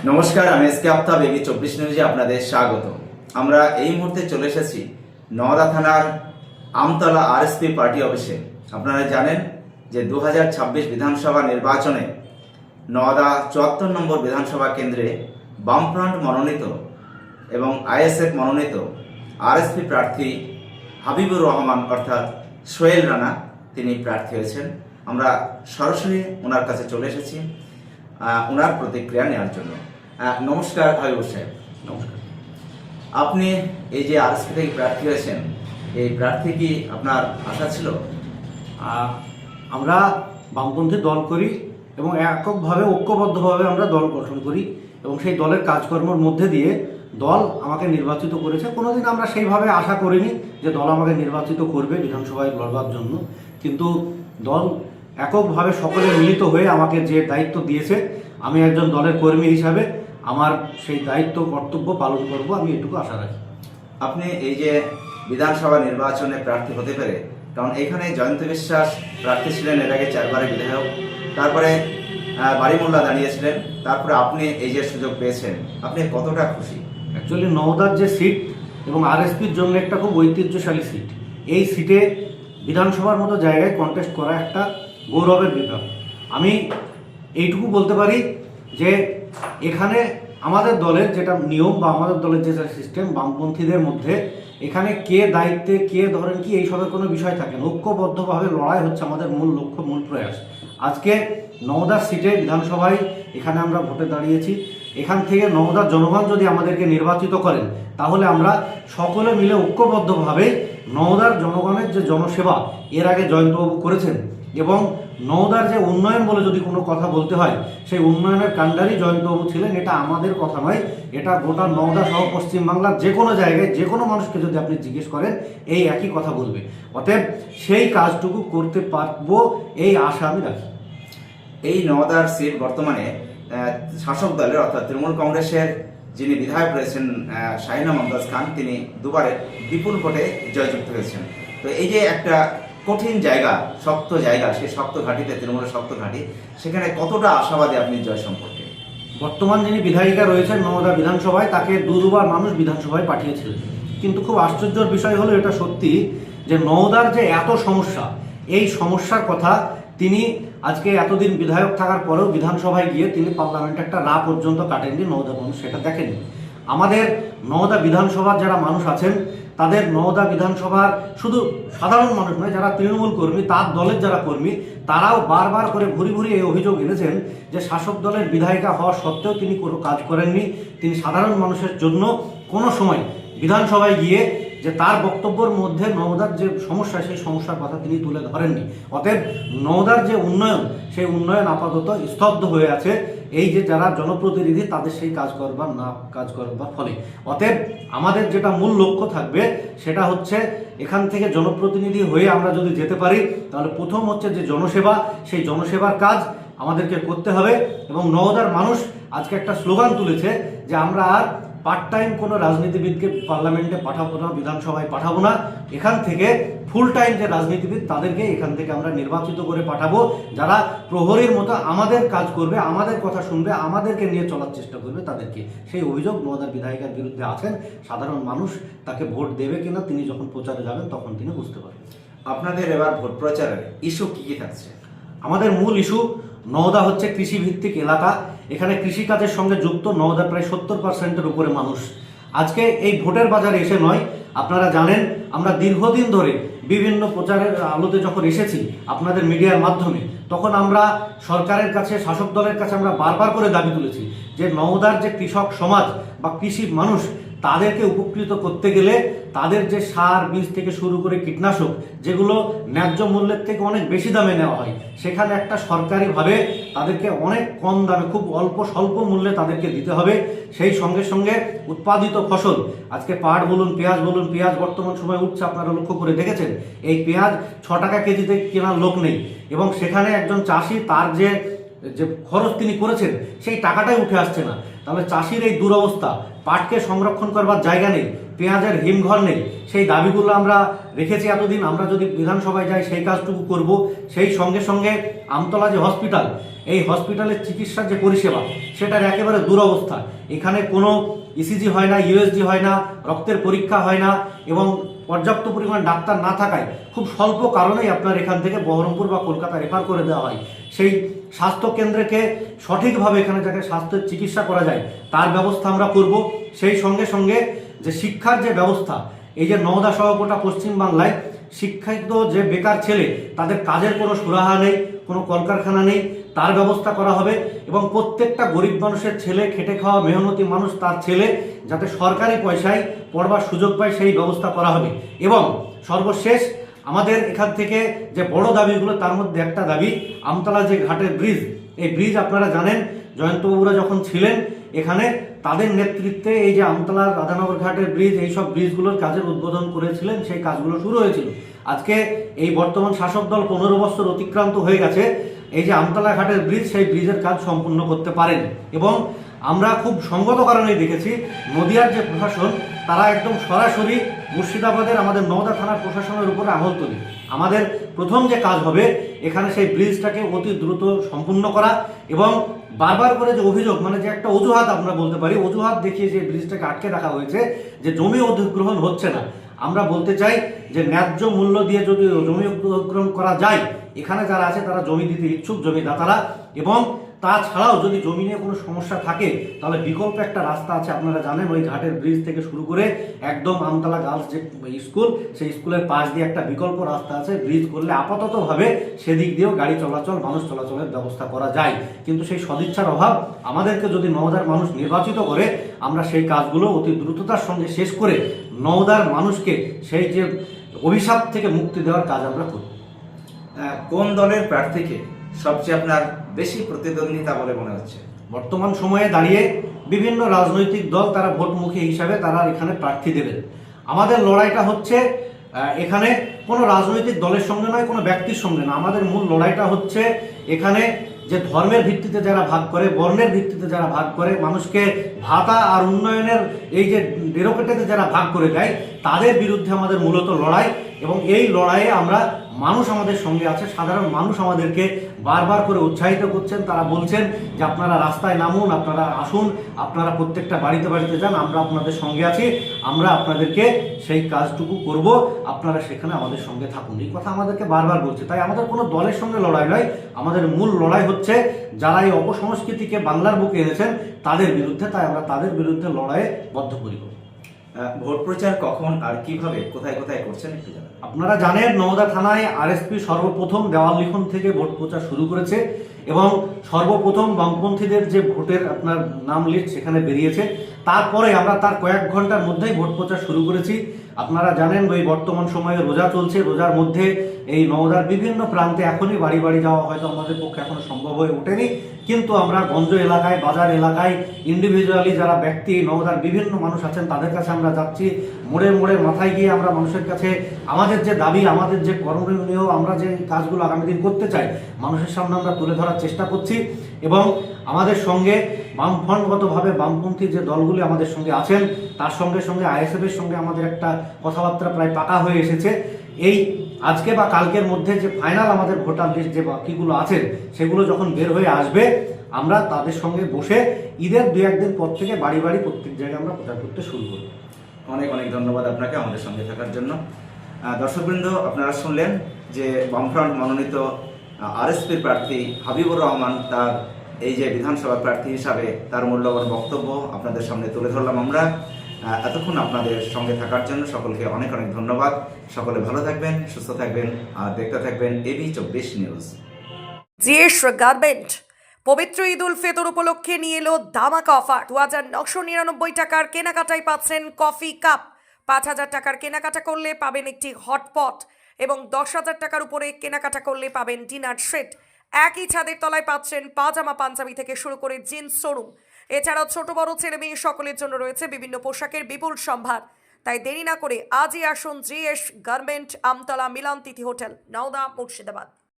নমস্কার, আমি SK Aftab AB 24 নিউজে আপনাদের স্বাগত। আমরা এই মুহূর্তে চলে এসেছি নওদা থানার আমতলা আরএসপি পার্টি অফিসে। আপনারা জানেন যে 2026 বিধানসভা নির্বাচনে নওদা 74 নম্বর বিধানসভা কেন্দ্রে বামফ্রন্ট মনোনীত এবং আইএসএফ মনোনীত আরএসপি প্রার্থী হাবিবুর রহমান অর্থাৎ সোহেল রানা তিনি প্রার্থী হয়েছেন। আমরা সরাসরি ওনার কাছে চলে এসেছি ওনার প্রতিক্রিয়া নেওয়ার জন্য। নমস্কার হাবিবুর সাহেব। নমস্কার। আপনি এই যে আরএসপি থেকে প্রার্থী হয়েছেন, এই প্রার্থী কি আপনার আশা ছিল? আমরা বামপন্থী দল করি এবং এককভাবে ঐক্যবদ্ধভাবে আমরা দল গঠন করি এবং সেই দলের কাজকর্মের মধ্যে দিয়ে দল আমাকে নির্বাচিত করেছে। কোনোদিন আমরা সেইভাবে আশা করিনি যে দল আমাকে নির্বাচিত করবে বিধানসভায় লড়বার জন্য, কিন্তু দল এককভাবে সকলে মিলিত হয়ে আমাকে যে দায়িত্ব দিয়েছে, আমি একজন দলের কর্মী হিসাবে আমার সেই দায়িত্ব কর্তব্য পালন করব, আমি এটুকু আশা রাখি। আপনি এই যে বিধানসভা নির্বাচনে প্রার্থী হতে পেরে, কারণ এখানে জয়ন্ত বিশ্বাস প্রার্থী ছিলেন এর আগে 4 বারের বিধায়ক, তারপরে বাড়িমোল্লা দাঁড়িয়েছিলেন, তারপরে আপনি এই যে সুযোগ পেয়েছেন, আপনি কতটা খুশি? অ্যাকচুয়ালি নওদার যে সিট এবং আরএসপির জন্য একটা খুব ঐতিহ্যশালী সিট, এই সিটে বিধানসভার মতো জায়গায় কন্টেস্ট করা একটা গৌরবের ব্যাপার। আমি এইটুকু বলতে পারি যে এখানে আমাদের দলের যেটা নিয়ম বা আমাদের দলের যে সিস্টেম, বামপন্থীদের মধ্যে এখানে কে দায়িত্বে কে ধরেন কি এইসবের কোনো বিষয় থাকে না। ঐক্যবদ্ধভাবে লড়াই হচ্ছে আমাদের মূল লক্ষ্য, মূল প্রয়াস। আজকে নওদার সিটে বিধানসভায় এখানে আমরা ভোটে দাঁড়িয়েছি। এখান থেকে নওদার জনগণ যদি আমাদেরকে নির্বাচিত করেন, তাহলে আমরা সকলে মিলে ঐক্যবদ্ধভাবে নওদার জনগণের যে জনসেবা এর আগে জয়ন্তবাবু করেছেন এবং নওদার যে উন্নয়ন বলে যদি কোনো কথা বলতে হয়, সেই উন্নয়নের কাণ্ডারই জয়ন্তবাবু ছিলেন। এটা আমাদের কথা নয়, এটা গোটা নওদা সহ পশ্চিমবাংলার যে কোনো জায়গায় যে কোনো মানুষকে যদি আপনি জিজ্ঞেস করেন এই একই কথা বলবে। অতএব সেই কাজটুকু করতে পারবো এই আশা আমি রাখি। এই নওদার সিট বর্তমানে শাসক দলের অর্থাৎ তৃণমূল কংগ্রেসের যিনি বিধায়ক রয়েছেন শাহিনা মমতাজ খান, তিনি দুবারে বিপুল ভোটে জয়যুক্ত হয়েছেন। তো এই যে একটা কঠিন জায়গা, শক্ত জায়গা, সেই শক্ত ঘাঁটিতে, তৃণমূলের শক্ত ঘাঁটি, সেখানে কতটা আশাবাদী আপনি জয় সম্পর্কে? বর্তমান যিনি বিধায়িকা রয়েছেন নওদা বিধানসভায়, তাকে দুবার মানুষ বিধানসভায় পাঠিয়েছিলেন, কিন্তু খুব আশ্চর্যের বিষয় হলো এটা সত্যি যে নওদার যে এত সমস্যা, এই সমস্যার কথা তিনি আজকে এতদিন বিধায়ক থাকার পরেও বিধানসভায় গিয়ে তিনি পার্লামেন্টে একটা রা পর্যন্ত কাটেননি, নওদা মানুষ সেটা দেখেননি। আমাদের নওদা বিধানসভার যারা মানুষ আছেন, তাদের নওদা বিধানসভার শুধু সাধারণ মানুষ নয়, যারা তৃণমূল কর্মী, তার দলের যারা কর্মী, তারাও বারবার করে ভুরি ভুরি এই অভিযোগ এনেছেন যে শাসক দলের বিধায়িকা হওয়া সত্ত্বেও তিনি কোনো কাজ করেননি। তিনি সাধারণ মানুষের জন্য কোনো সময় বিধানসভায় গিয়ে যে তার বক্তব্যের মধ্যে নওদার যে সমস্যা, সেই সমস্যার কথা তিনি তুলে ধরেননি। অতএব নওদার যে উন্নয়ন, সেই উন্নয়ন আপাতত স্তব্ধ হয়ে আছে এই যে যারা জনপ্রতিনিধি তাদের সেই কাজ করবার ফলে। অতএব আমাদের যেটা মূল লক্ষ্য থাকবে সেটা হচ্ছে এখান থেকে জনপ্রতিনিধি হয়ে আমরা যদি যেতে পারি, তাহলে প্রথম হচ্ছে যে জনসেবা, সেই জনসেবার কাজ আমাদেরকে করতে হবে। এবং নওদার মানুষ আজকে একটা স্লোগান তুলেছে যে আমরা আর পার্ট টাইম কোনো রাজনীতিবিদকে পার্লামেন্টে পাঠাবো না, বিধানসভায় পাঠাবো না, এখান থেকে ফুল টাইম যে রাজনীতিবিদ তাদেরকে এখান থেকে আমরা নির্বাচিত করে পাঠাবো, যারা প্রহরীর মতো আমাদের কাজ করবে, আমাদের কথা শুনবে, আমাদেরকে নিয়ে চলার চেষ্টা করবে তাদেরকে। সেই অভিযোগ নওদার বিধায়িকার বিরুদ্ধে আছেন। সাধারণ মানুষ তাকে ভোট দেবে কিনা তিনি যখন প্রচারে যাবেন তখন তিনি বুঝতে পারবেন। আপনাদের এবার ভোট প্রচারের ইস্যু কি কি থাকছে? আমাদের মূল ইস্যু, নওদা হচ্ছে কৃষিভিত্তিক এলাকা, এখানে কৃষিকাজের সঙ্গে যুক্ত নওদা প্রায় 70%-এর উপরে মানুষ। আজকে এই ভোটের বাজারে এসে নয়, আপনারা জানেন আমরা দীর্ঘদিন ধরে বিভিন্ন প্রচারের আলোতে যখন এসেছি আপনাদের মিডিয়ার মাধ্যমে, তখন আমরা সরকারের কাছে, শাসক দলের কাছে আমরা বারবার করে দাবি তুলেছি যে নওদার যে কৃষক সমাজ বা কৃষি মানুষ, তাদেরকে উপকৃত করতে গেলে তাদের যে সার, বীজ থেকে শুরু করে কীটনাশক, যেগুলো ন্যায্য মূল্যের থেকে অনেক বেশি দামে নেওয়া হয়, সেখানে একটা সরকারিভাবে তাদেরকে অনেক কম দামে, খুব স্বল্প মূল্যে তাদেরকে দিতে হবে। সেই সঙ্গে সঙ্গে উৎপাদিত ফসল, আজকে পাট বলুন, পেঁয়াজ বলুন, পেঁয়াজ বর্তমান সময় উঠছে, আপনারা লক্ষ্য করে দেখেছেন। এই পেঁয়াজ 6 টাকা কেজিতে কেনার লোক নেই এবং সেখানে একজন চাষি তার যে খরচ তিনি করেছেন সেই টাকাটাই উঠে আসছে না। তাহলে চাষির এই দুরবস্থা, পাটকে সংরক্ষণ করবার জায়গা নেই, পেঁয়াজের হিমঘর নেই। সেই দাবিগুলো আমরা রেখেছি এতদিন। আমরা যদি বিধানসভায় যাই সেই কাজটুকু করব। সেই সঙ্গে সঙ্গে আমতলা যে হসপিটাল, এই হসপিটালের চিকিৎসার যে পরিষেবা সেটার একেবারে দুরবস্থা। এখানে কোনো ইসিজি হয় না, ইউএসজি হয় না, রক্তের পরীক্ষা হয় না এবং পর্যাপ্ত পরিমাণ ডাক্তার না থাকায় খুব স্বল্প কারণেই আপনার এখান থেকে বহরমপুর বা কলকাতা রেফার করে দেওয়া হয়। সেই স্বাস্থ্য কেন্দ্রকে সঠিকভাবে এখানে যাতে স্বাস্থ্যের চিকিৎসা করা যায় তার ব্যবস্থা আমরা করব। সেই সঙ্গে সঙ্গে যে শিক্ষার যে ব্যবস্থা, এই যে নওদা সহ গোটা পশ্চিমবাংলায় শিক্ষিত যে বেকার ছেলে তাদের কাজের কোনো সুরাহা নেই, কোনো কলকারখানা নেই, তার ব্যবস্থা করা হবে এবং প্রত্যেকটা গরিব মানুষের ছেলে, খেটে খাওয়া মেহনতি মানুষ, তার ছেলে যাতে সরকারি পয়সায় পড়বার সুযোগ পায় সেই ব্যবস্থা করা হবে। এবং সর্বশেষ আমাদের এখান থেকে যে বড় দাবিগুলো তার মধ্যে একটা দাবি, আমতলা যে ঘাটের ব্রিজ, এই ব্রিজ আপনারা জানেন জয়ন্তবাবুরা যখন ছিলেন এখানে তাদের নেতৃত্বে এই যে আমতলা রাধানগর ঘাটের ব্রিজ, এইসব ব্রিজগুলোর কাজের উদ্বোধন করেছিলেন, সেই কাজগুলো শুরু হয়েছিল। আজকে এই বর্তমান শাসক দল 15 বছর অতিক্রান্ত হয়ে গেছে, এই যে আমতলা ঘাটের ব্রিজ, সেই ব্রিজের কাজ সম্পূর্ণ করতে পারেন। এবং আমরা খুব সঙ্গত কারণেই দেখেছি নদিয়ার যে প্রশাসন তারা একদম সরাসরি মুর্শিদাবাদের আমাদের নওদা থানার প্রশাসনের উপরে আঙুল তোলে। আমাদের প্রথম যে কাজ হবে এখানে সেই ব্রিজটাকে অতি দ্রুত সম্পূর্ণ করা এবং বারবার করে যে অভিযোগ, মানে যে একটা অজুহাত আমরা বলতে পারি, অজুহাত দেখিয়ে যে ব্রিজটাকে আটকে রাখা হয়েছে যে জমি অধিগ্রহণ হচ্ছে না। আমরা বলতে চাই যে ন্যায্য মূল্য দিয়ে যদি জমি অধিগ্রহণ করা যায়, এখানে যারা আছে তারা জমি দিতে ইচ্ছুক, জমিদাতারা। এবং তাছাড়াও যদি জমি নিয়ে কোনো সমস্যা থাকে তাহলে বিকল্প একটা রাস্তা আছে, আপনারা জানেন ওই ঘাটের ব্রিজ থেকে শুরু করে একদম আমতলা গার্লস যে স্কুল, সেই স্কুলের পাশ দিয়ে একটা বিকল্প রাস্তা আছে। ব্রিজ করলে আপাততভাবে সেদিক দিয়েও গাড়ি চলাচল, মানুষ চলাচলের ব্যবস্থা করা যায়। কিন্তু সেই সদিচ্ছার অভাব। আমাদেরকে যদি নওদার মানুষ নির্বাচিত করে, আমরা সেই কাজগুলো অতি দ্রুততার সঙ্গে শেষ করে নওদার মানুষকে সেই যে অভিশাপ থেকে মুক্তি দেওয়ার কাজ আমরা করি। কোন দলের প্রার্থীকে সবচেয়ে আপনার বেশি প্রতিদ্বন্দ্বিতা বলে মনে হচ্ছে? বর্তমান সময়ে দাঁড়িয়ে বিভিন্ন রাজনৈতিক দল তারা ভোটমুখী হিসাবে তারা এখানে প্রার্থী দেবেন। আমাদের লড়াইটা হচ্ছে এখানে কোনো রাজনৈতিক দলের সঙ্গে নয়, কোনো ব্যক্তির সঙ্গে না। আমাদের মূল লড়াইটা হচ্ছে এখানে যে ধর্মের ভিত্তিতে যারা ভাগ করে, বর্ণের ভিত্তিতে যারা ভাগ করে, মানুষকে ভাতা আর উন্নয়নের এই যে ডেরোকেটেতে যারা ভাগ করে দেয়, তাদের বিরুদ্ধে আমাদের মূলত লড়াই। এবং এই লড়াইয়ে আমরা মানুষ আমাদের সঙ্গে আছে, সাধারণ মানুষ আমাদেরকে বারবার করে উৎসাহিত করছেন। তারা বলছেন যে আপনারা রাস্তায় নামুন, আপনারা আসুন, আপনারা প্রত্যেকটা বাড়িতে বাড়িতে যান, আমরা আপনাদের সঙ্গে আছি, আমরা আপনাদেরকে সেই কাজটুকু করব, আপনারা সেখানে আমাদের সঙ্গে থাকুন। এই কথা আমাদেরকে বারবার বলছে। তাই আমাদের কোনো দলের সঙ্গে লড়াই নয়, আমাদের মূল লড়াই হচ্ছে যারা এই অপসংস্কৃতিকে বাংলার বুকে এনেছেন তাদের বিরুদ্ধে। তাই আমরা তাদের বিরুদ্ধে লড়াইয়ে বদ্ধপরিকর। ভোট প্রচার কখন আর কিভাবে কোথায় কোথায় করছেন একটু জানান। আপনারা জানেন নওদা থানায় আরএসপি সর্বপ্রথম দেওয়াল লিখন থেকে ভোট প্রচার শুরু করেছে এবং সর্বপ্রথম বামপন্থীদের যে ভোটের আপনার নাম লিস্ট সেখানে বেরিয়েছে। তারপরে আমরা তার কয়েক ঘন্টার মধ্যেই ভোট প্রচার শুরু করেছি। আপনারা জানেন ওই বর্তমান সময়ে রোজা চলছে, রোজার মধ্যে এই নওদার বিভিন্ন প্রান্তে এখনই বাড়ি বাড়ি যাওয়া হয়তো আমাদের পক্ষে এখনো সম্ভব হয়ে ওঠেনি, কিন্তু আমরা গঞ্জ এলাকায়, বাজার এলাকায় ইন্ডিভিজুয়ালি যারা ব্যক্তি নওদার বিভিন্ন মানুষ আছেন তাদের কাছে আমরা যাচ্ছি। মোড়ে মোড়ে মাথায় গিয়ে আমরা মানুষের কাছে আমাদের যে দাবি, আমাদের যে করণীয়, আমরা যে কাজগুলো আগামী দিন করতে চাই মানুষের সামনে আমরা তুলে ধরার চেষ্টা করছি। এবং আমাদের সঙ্গে বামফ্রন্টগতভাবে বামপন্থী যে দলগুলি আমাদের সঙ্গে আছেন তার সঙ্গে সঙ্গে আইএসএফের সঙ্গে আমাদের একটা কথাবার্তা প্রায় পাকা হয়ে এসেছে। এই আজকে বা কালকের মধ্যে যে ফাইনাল আমাদের ভোটার লিস্ট যে বাকিগুলো আছেন সেগুলো যখন বের হয়ে আসবে আমরা তাদের সঙ্গে বসে ঈদের 2-1 দিন পর থেকে বাড়ি বাড়ি প্রত্যেক জায়গায় আমরা প্রচার করতে শুরু করব। অনেক অনেক ধন্যবাদ আপনাকে আমাদের সঙ্গে থাকার জন্য। দর্শকবৃন্দ, আপনারা শুনলেন যে বামফ্রন্ট মনোনীত আরএসপির প্রার্থী হাবিবুর রহমান তার এই যে বিধানসভা প্রার্থী হিসাবে তার মূল্যবান বক্তব্য আপনাদের সামনে তুলে ধরলাম আমরা। এতক্ষণ আপনাদের সঙ্গে থাকার জন্য সকলকে অনেক অনেক ধন্যবাদ। সকলে ভালো থাকবেন, সুস্থ থাকবেন আর দেখতে থাকবেন এবি 24 নিউজ। জিএস গার্মেন্ট পবিত্র ঈদ উল ফিতর উপলক্ষে নিয়ে এলো ধামাকা অফার। 2999 টাকার কেনাকাটায় পাচ্ছেন কফি কাপ, 5000 টাকার কেনাকাটা করলে পাবেন একটি হটপট এবং 10,000 টাকার উপরে কেনাকাটা করলে পাবেন ডিনার সেট। একই ছাদের তলায় পাচ্ছেন পাজামা পাঞ্জাবি থেকে শুরু করে জিন্স শোরুম। এছাড়াও ছোট বড় ছেলে মেয়ে সকলের জন্য রয়েছে বিভিন্ন পোশাকের বিপুল সম্ভার। তাই দেরি না করে আজই আসুন জিএস গার্মেন্ট, আমতলা মিলন তিথি হোটেল, নওদা, মুর্শিদাবাদ।